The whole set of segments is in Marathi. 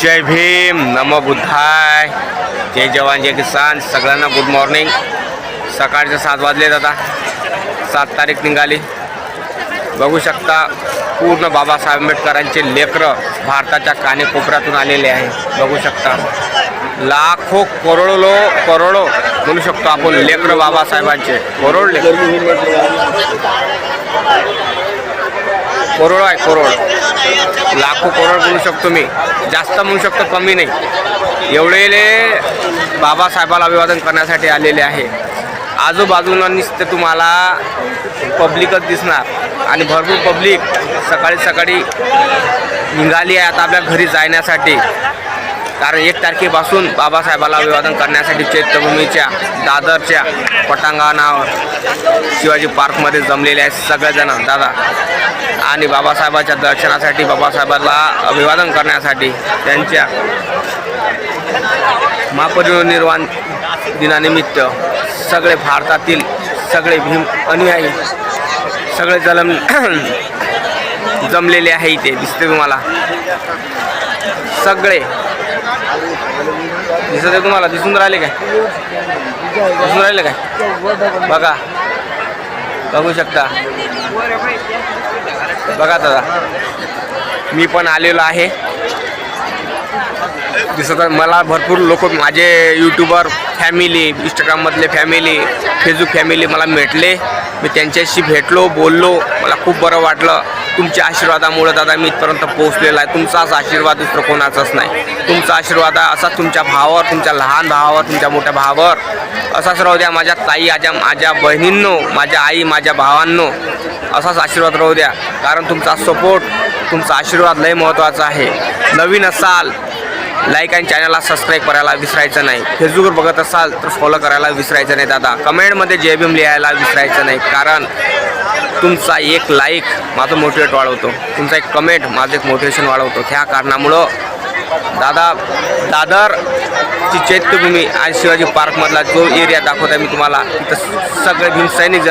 जय भीम, नमो बुद्धाय, जय जवान जय किसान. सगळ्यांना गुड मॉर्निंग. सकाळचे 7 वाजले. आता 7 तारीख निघाली. बघू शकता पूर्ण बाबासाहेब आंबेडकरांचे लेकरं भारताच्या कानेकोपऱ्यातून आलेले आहे. बघू शकता लाखो करोडो म्हणू शकतो आपण लेकरं बाबासाहेबांचे. करोड आहे, लाखो करोड म्हणू शकतो मी. जास्त म्हणू शकतो, कमी नाही. एवढे बाबासाहेबाला अभिवादन करण्यासाठी आलेले आहे. आजूबाजूला नुसते तुम्हाला पब्लिकच दिसणार आणि भरपूर पब्लिक सकाळी निघाली आहे आता आपल्या घरी जाण्यासाठी. कारण 1 तारखेपासून बाबासाहेबाला अभिवादन करण्यासाठी चैत्यभूमीच्या दादरच्या पटांगणावर शिवाजी पार्कमध्ये जमलेले आहेत सगळेजण दादा. आणि बाबासाहेबाच्या दर्शनासाठी, बाबासाहेबाला अभिवादन करण्यासाठी, त्यांच्या महापरिनिर्वाण दिनानिमित्त सगळे भारतातील सगळे भीम अनुयायी सगळे जमलेले आहे. इथे दिसते तुम्हाला सगळे दिसत आहे तुम्हाला. दिसून राहिले काय? बघा, बघू शकता. बघा दादा, मी पण आलेलो आहे. दिसत मला भरपूर लोक, माझे यूट्यूबर फॅमिली, इंस्टाग्राममधले फॅमिली, फेसबुक फॅमिली मला भेटले. मी त्यांच्याशी भेटलो, बोललो. मला खूप बरं वाटलं. तुमच्या आशीर्वादामुळे दादा मी इथपर्यंत पोहोचलेला आहे. तुमचाच आशीर्वाद, दुसरं कोणाचाच नाही. तुमचा आशीर्वाद असाच तुमच्या भावावर, तुमच्या लहान भावावर, तुमच्या मोठ्या भावावर असाच राहू द्या. माझ्या ताई, माझ्या बहिणींनो, माझ्या आई, माझ्या भावांनो असाच आशीर्वाद राहू द्या. कारण तुमचा सपोर्ट, तुमचा आशीर्वाद लय महत्त्वाचा आहे. नवीन असाल लाईक आणि चॅनलला सबस्क्राईब करायला विसरायचं नाही. फेसबुकवर बघत असाल तर फॉलो करायला विसरायचं नाही दादा. कमेंटमध्ये जय भीम लिहायला विसरायचं नाही. कारण तुमचा एक लाईक माझं मोटिवेट वाढवतो, तुमचा एक कमेंट माझं एक मोटिवेशन वाढवतो. त्या कारणामुळं दादा दादरची चैत्यभूमी आणि शिवाजी पार्कमधला जो एरिया दाखवत आहे मी तुम्हाला, तिथं सगळे भीमसैनिक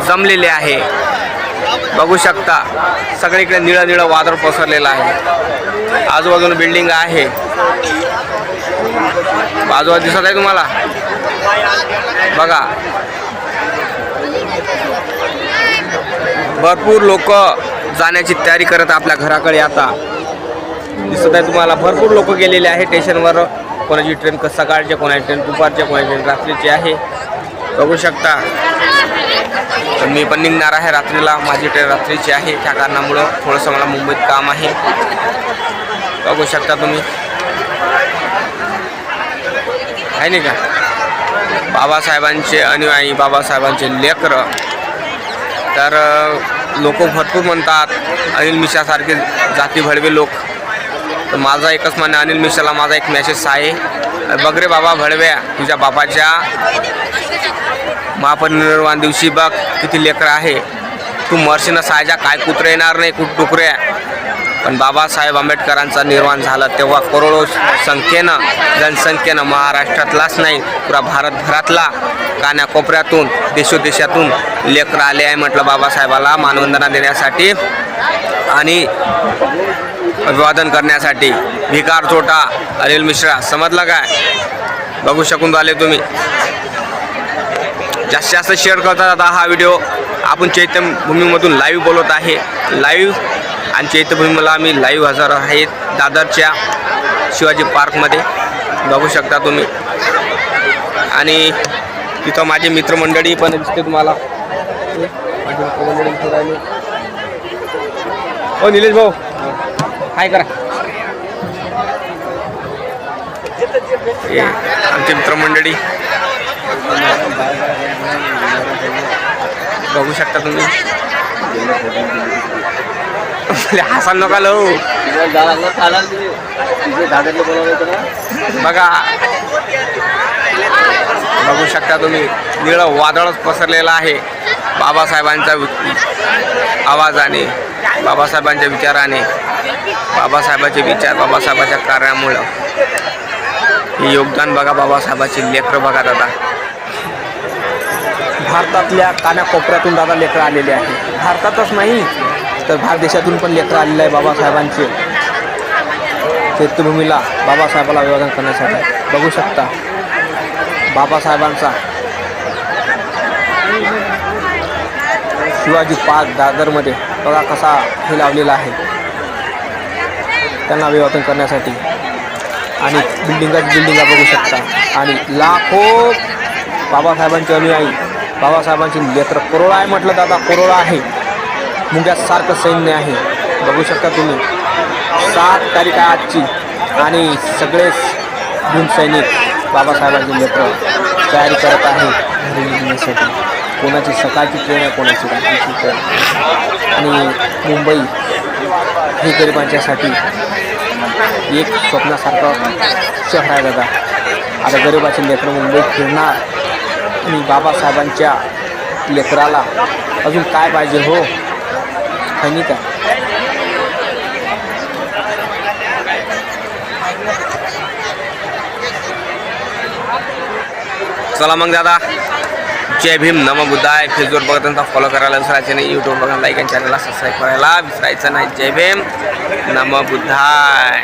जमलेले आहे. बघू शकता सगळीकडे निळं वादळ पसरलेलं आहे. आजूबाजूला बिल्डिंग आहे. बाजूला दिसत आहे तुम्हाला. बघा भरपूर लोक जाण्याची तयारी करत आपल्या घराकडे. आता दिसत आहे तुम्हाला भरपूर लोक गेलेले आहे स्टेशनवर. कोणाची ट्रेन सकाळची, कोणाची ट्रेन दुपारची, कोणाची ट्रेन रात्रीची आहे. बघू शकता. तर मी पण निघणार आहे रात्रीला. माझी ट्रेन रात्रीची आहे. त्या कारणामुळं थोडंसं मला मुंबईत काम आहे. बघू शकता तुम्ही, आहे नाही का. बाबासाहेबांचे अनुयायी, बाबासाहेबांचे लेकरं. तर लोक भरपूर म्हणतात अनिल मिश्रासारखे जाती भडवे लोक. तर माझा एकच म्हणणं, अनिल मिश्राला माझा एक मेसेज आहे. बघ रे बाबा भडव्या, तुझ्या बापाच्या महापरिनिर्वाण दिवशी बघ किती लेकरं आहे. तू मरशीनं सायजा, काय कुत्रे येणार नाही, टुकऱ्या. पण बाबासाहेब आंबेडकरांचा निर्माण झाला तेव्हा करोडो जनसंख्येनं महाराष्ट्रातलाच नाही पुरा भारतभरातला कानाकोपऱ्यातून, देशोदेशातून लेकरं आले आहे. म्हटलं बाबासाहेबाला मानवंदना देण्यासाठी आणि अभिवादन करण्यासाठी. भिकार चोटा अनिल मिश्रा, समजलं काय? बघू शकून आले तुम्ही. जास्तीत जास्त शेअर करतात आता हा व्हिडिओ. आपण चैत्यभूमीमधून लाईव्ह बोलत आहे. लाईव्ह आणि चैत्यभूमीला आम्ही लाईव्ह हजर आहेत दादरच्या शिवाजी पार्कमध्ये. बघू शकता तुम्ही. आणि तिथं माझे मित्रमंडळी पण दिसते तुम्हाला. माझे मित्रमंडळी इथे राहिले. हो निलेश भाऊ, हाय करा. आमचे मित्रमंडळी बघू शकता तुम्ही. हसा नका लो. बघा, बघू शकता तुम्ही निळं वादळच पसरलेलं आहे. बाबासाहेबांच्या आवाजाने, बाबासाहेबांच्या विचाराने, बाबासाहेबांचे विचार, बाबासाहेबांच्या कार्यामुळं हे योगदान. बघा बाबासाहेबांची लेकरं बघा दादा. भारतातल्या कानाकोपऱ्यातून दादा लेकरं आलेले आहे. भारतातच नाही तर भारत देशातून पण लेकरं आलेले आहे बाबासाहेबांचे. चैत्यभूमीला बाबासाहेबाला अभिवादन करण्यासाठी बघू शकता बाबासाहेबांचा शिवाजी पार्क दादरमध्ये बघा कसा हे लावलेला आहे त्यांना अभिवादन करण्यासाठी. आणि बिल्डिंगा बघू शकता आणि लाखो बाबासाहेबांचे अनुयायी बाबासाहेबांची लेकरं करोडा आहे म्हटलं तर आता करोडा आहे. मुंग्यासारखं सैन्य आहे बघू शकता तुम्ही. 7 तारीख आहे आजची आणि सगळेच भीम सैनिक बाबासाहेबांची लेकरं तयारी करत आहे घरी निघण्यासाठी. कोणाची सकाळची ट्रेन आहे कोणाची रात्रीची ट्रेन. आणि मुंबई ही गरिबांच्यासाठी एक स्वप्नासारखं शहर आहे दादा. आता गरिबाचे लेकरं मुंबईत फिरणार आणि बाबासाहेबांच्या लेकराला अजून काय पाहिजे हो नाही का. चला मग दादा, जय भीम, नमो बुद्धाय. फेसबुक बघताना फॉलो करायला विसरायचं नाही, यूट्यूब बघा लाईक आणि चॅनलला सबस्क्राईब करायला विसरायचं नाही. जय भीम, नमो बुद्धाय.